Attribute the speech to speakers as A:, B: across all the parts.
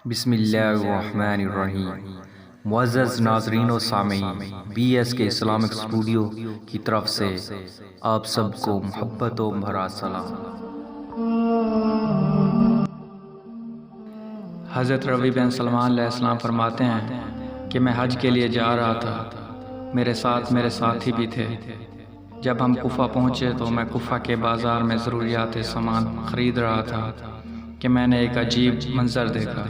A: بسم اللہ الرحمن الرحیم۔ معزز ناظرین و سامعین، بی ایس کے اسلامک اسٹوڈیو کی طرف سے آپ سب کو محبت و بھرا سلام۔
B: حضرت ربیع بن سلمان علیہ السلام فرماتے ہیں کہ میں حج کے لیے جا رہا تھا، میرے ساتھ میرے ساتھی بھی تھے۔ جب ہم کوفہ پہنچے تو میں کوفہ کے بازار میں ضروریات سامان خرید رہا تھا کہ میں نے ایک عجیب منظر دیکھا۔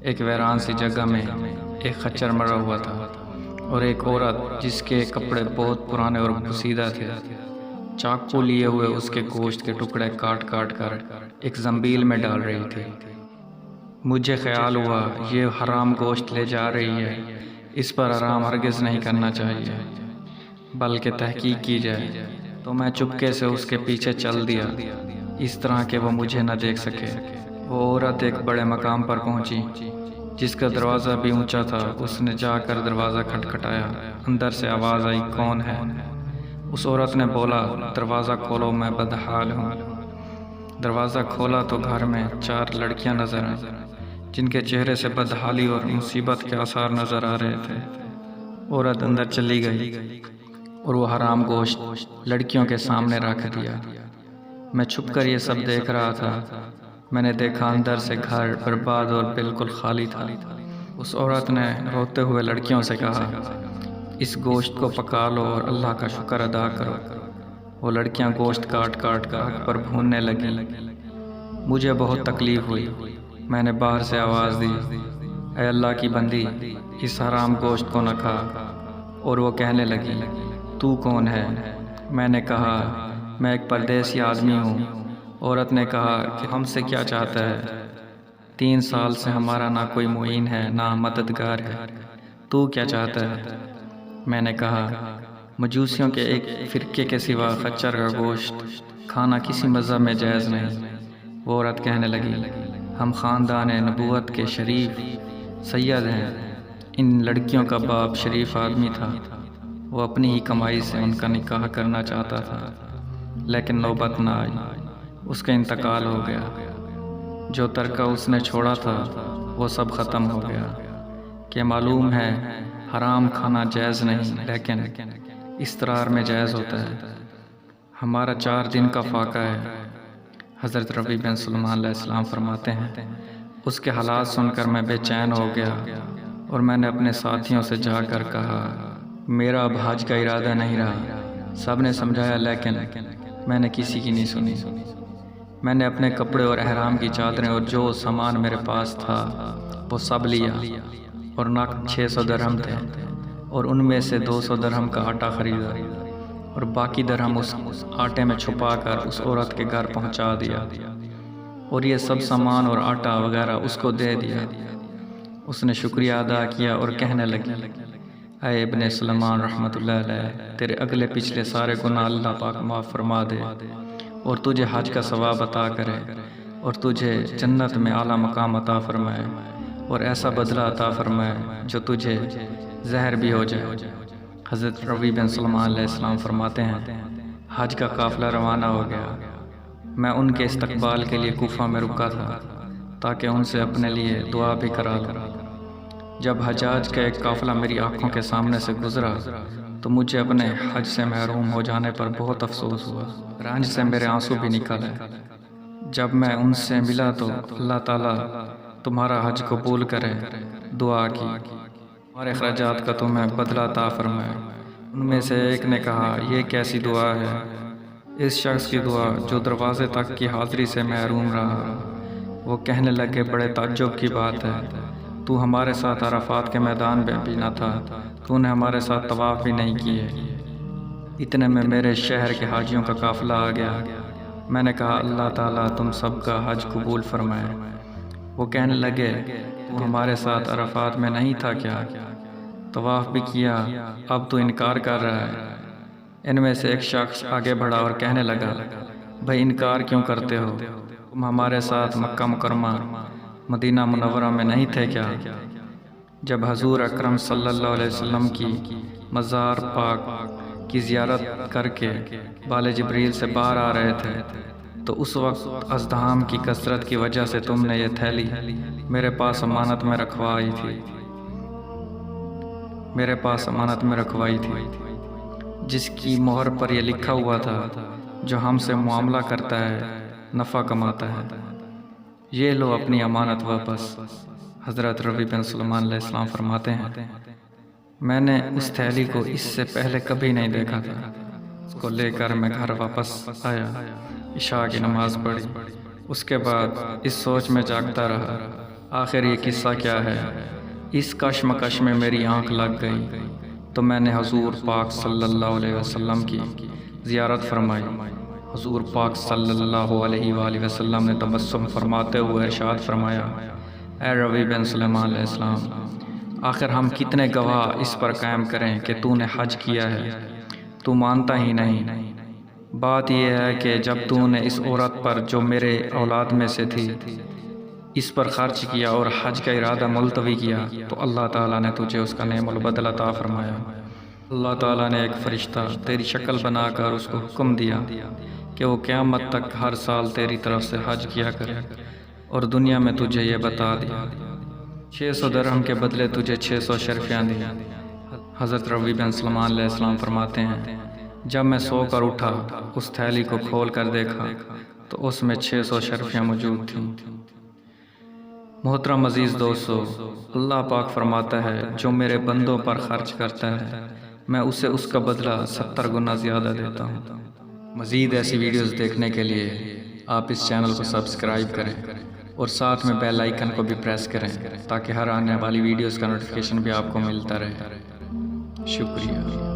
B: ایک ویران سی جگہ میں ایک خچر مرا ہوا تھا اور ایک عورت جس کے کپڑے بہت پرانے اور پوسیدہ تھے، چاقو لیے ہوئے اس کے گوشت کے ٹکڑے کاٹ کاٹ کر ایک زنبیل میں ڈال رہی تھی۔ مجھے خیال ہوا یہ حرام گوشت لے جا رہی ہے، اس پر آرام ہرگز نہیں کرنا چاہیے بلکہ تحقیق کی جائے۔ تو میں چپکے سے اس کے پیچھے چل دیا، اس طرح کہ وہ مجھے نہ دیکھ سکے۔ وہ عورت ایک بڑے مقام پر پہنچی جس کا دروازہ بھی اونچا تھا۔ اس نے جا کر دروازہ کھٹکھٹایا، اندر سے آواز آئی، کون ہے؟ اس عورت نے بولا، دروازہ کھولو، میں بدحال ہوں۔ دروازہ کھولا تو گھر میں 4 لڑکیاں نظر آئیں جن کے چہرے سے بدحالی اور مصیبت کے آثار نظر آ رہے تھے۔ عورت اندر چلی گئی اور وہ حرام گوشت لڑکیوں کے سامنے رکھ دیا۔ میں چھپ کر یہ سب دیکھ رہا تھا۔ میں نے دیکھا اندر سے گھر برباد اور بالکل خالی تھا۔ اس عورت نے روتے ہوئے لڑکیوں سے کہا، اس گوشت کو پکا لو اور اللہ کا شکر ادا کرو۔ وہ لڑکیاں گوشت کاٹ کاٹ کر آگ پر بھوننے لگیں۔ مجھے بہت تکلیف ہوئی۔ میں نے باہر سے آواز دی، اے اللہ کی بندی، اس حرام گوشت کو نہ کھا۔ اور وہ کہنے لگی، تو کون ہے؟ میں نے کہا، میں ایک پردیسی آدمی ہوں۔ عورت نے کہا کہ ہم سے کیا چاہتا ہے؟ 3 سال سے ہمارا نہ کوئی معین ہے نہ مددگار ہے، تو کیا چاہتا ہے؟ میں نے کہا، مجوسیوں کے ایک فرقے کے سوا خچر کا گوشت کھانا کسی مذہب میں جائز نہیں۔ وہ عورت کہنے لگی، ہم خاندان نبوت کے شریف سید ہیں۔ ان لڑکیوں کا باپ شریف آدمی تھا، وہ اپنی ہی کمائی سے ان کا نکاح کرنا چاہتا تھا، لیکن نوبت نہ آئی، اس کا انتقال ہو گیا۔ جو ترکہ اس نے چھوڑا تھا وہ سب ختم ہو گیا۔ کہ معلوم ہے حرام کھانا جائز نہیں، لیکن اسرار میں جائز ہوتا ہے۔ ہمارا 4 دن کا فاقہ ہے۔ حضرت ربیع بن سلمان علیہ السلام فرماتے ہیں، اس کے حالات سن کر میں بے چین ہو گیا اور میں نے اپنے ساتھیوں سے جا کر کہا، میرا اب حج کا ارادہ نہیں رہا۔ سب نے سمجھایا لیکن میں نے کسی کی نہیں سنی۔ میں نے اپنے کپڑے اور احرام کی چادریں اور جو سامان میرے پاس تھا وہ سب لیا، اور نقد 600 درہم تھے، اور ان میں سے 200 درہم کا آٹا خریدا اور باقی درہم اس آٹے میں چھپا کر اس عورت کے گھر پہنچا دیا، اور یہ سب سامان اور آٹا وغیرہ اس کو دے دیا۔ اس نے شکریہ ادا کیا اور کہنے لگی، اے ابن سلمان رحمۃ اللہ علیہ، تیرے اگلے پچھلے سارے گناہ اللہ پاک معاف فرما دے اور تجھے حج کا ثواب عطا کرے، اور تجھے جنت میں اعلیٰ مقام عطا فرمائے اور ایسا بدلہ عطا فرمائے جو تجھے زہر بھی ہو جائے۔ حضرت ربیع بن سلمان علیہ السلام فرماتے ہیں، حج کا قافلہ روانہ ہو گیا۔ میں ان کے استقبال کے لیے کوفہ میں رکا تھا تاکہ ان سے اپنے لیے دعا بھی کرا لوں۔ جب حجاج کا ایک قافلہ میری آنکھوں کے سامنے سے گزرا تو مجھے اپنے حج سے محروم ہو جانے پر بہت افسوس ہوا۔ رنج سے میرے آنسو بھی نکل آئے۔ جب میں ان سے ملا تو اللہ تعالیٰ تمہارا حج قبول کرے دعا کی، تمہارے اخراجات کا تمہیں بدلہ عطا فرمائے۔ ان میں سے ایک نے کہا، یہ کیسی دعا ہے؟ اس شخص کی دعا جو دروازے تک کی حاضری سے محروم رہا۔ وہ کہنے لگے، بڑے تعجب کی بات ہے، تو ہمارے ساتھ عرفات کے میدان میں بھی نہ تھا، تو نے ہمارے ساتھ طواف بھی نہیں کیے۔ اتنے میں میرے شہر کے حاجیوں کا قافلہ آ گیا۔ میں نے کہا، اللہ تعالیٰ تم سب کا حج قبول فرمائے۔ وہ کہنے لگے، تو ہمارے ساتھ عرفات میں نہیں تھا کیا؟ طواف بھی کیا، اب تو انکار کر رہا ہے۔ ان میں سے ایک شخص آگے بڑھا اور کہنے لگا، بھائی انکار کیوں کرتے ہو؟ تم ہمارے ساتھ مکہ مکرمہ مدینہ منورہ میں نہیں تھے کیا؟ جب حضور اکرم صلی اللہ علیہ وسلم کی مزار پاک کی زیارت کر کے بال جبریل سے باہر آ رہے تھے تو اس وقت ازدحام کی کثرت کی وجہ سے تم نے یہ تھیلی میرے پاس امانت میں رکھوائی تھی جس کی مہر پر یہ لکھا ہوا تھا جو ہم سے معاملہ کرتا ہے نفع کماتا ہے، یہ لو اپنی امانت واپس۔ حضرت ربیع بن سلمان علیہ السلام فرماتے ہیں میں نے اس تھیلی کو اس سے پہلے کبھی نہیں دیکھا تھا۔ اس کو لے کر میں گھر واپس آیا، عشاء کی نماز پڑھی، اس کے بعد اس سوچ میں جاگتا رہا آخر یہ قصہ کیا ہے۔ اس کشمکش میں میری آنکھ لگ گئی تو میں نے حضور پاک صلی اللہ علیہ وسلم کی زیارت فرمائی۔ حضور پاک صلی اللہ علیہ وآلہ وسلم نے تبسم فرماتے ہوئے ارشاد فرمایا، اے ربیع بن سلیمان علیہ السلام، آخر ہم کتنے گواہ اس پر قائم کریں کہ تو نے حج کیا ہے، تو مانتا ہی نہیں۔ بات یہ ہے کہ جب تو نے اس عورت پر جو میرے اولاد میں سے تھی اس پر خرچ کیا اور حج کا ارادہ ملتوی کیا تو اللہ تعالیٰ نے تجھے اس کا نعم البدل عطا فرمایا۔ اللہ تعالیٰ نے ایک فرشتہ تیری شکل بنا کر اس کو حکم دیا کہ وہ قیامت تک ہر سال تیری طرف سے حج کیا کرے، اور دنیا میں تجھے یہ بتا دیا 600 درہم کے بدلے تجھے 600 شرفیاں دی۔ حضرت ربیع بن سلمان علیہ السلام فرماتے ہیں جب میں سو کر اٹھا اس تھیلی کو کھول کر دیکھا تو اس میں 600 شرفیاں موجود تھیں۔ محترم عزیز دوستو، اللہ پاک فرماتا ہے جو میرے بندوں پر خرچ کرتا ہے میں اسے اس کا بدلہ 70 گنا زیادہ دیتا ہوں۔ مزید ایسی ویڈیوز دیکھنے کے لیے آپ اس چینل کو سبسکرائب کریں اور ساتھ میں بیل آئیکن کو بھی پریس کریں تاکہ ہر آنے والی ویڈیوز کا نوٹیفیکیشن بھی آپ کو ملتا رہے۔ شکریہ۔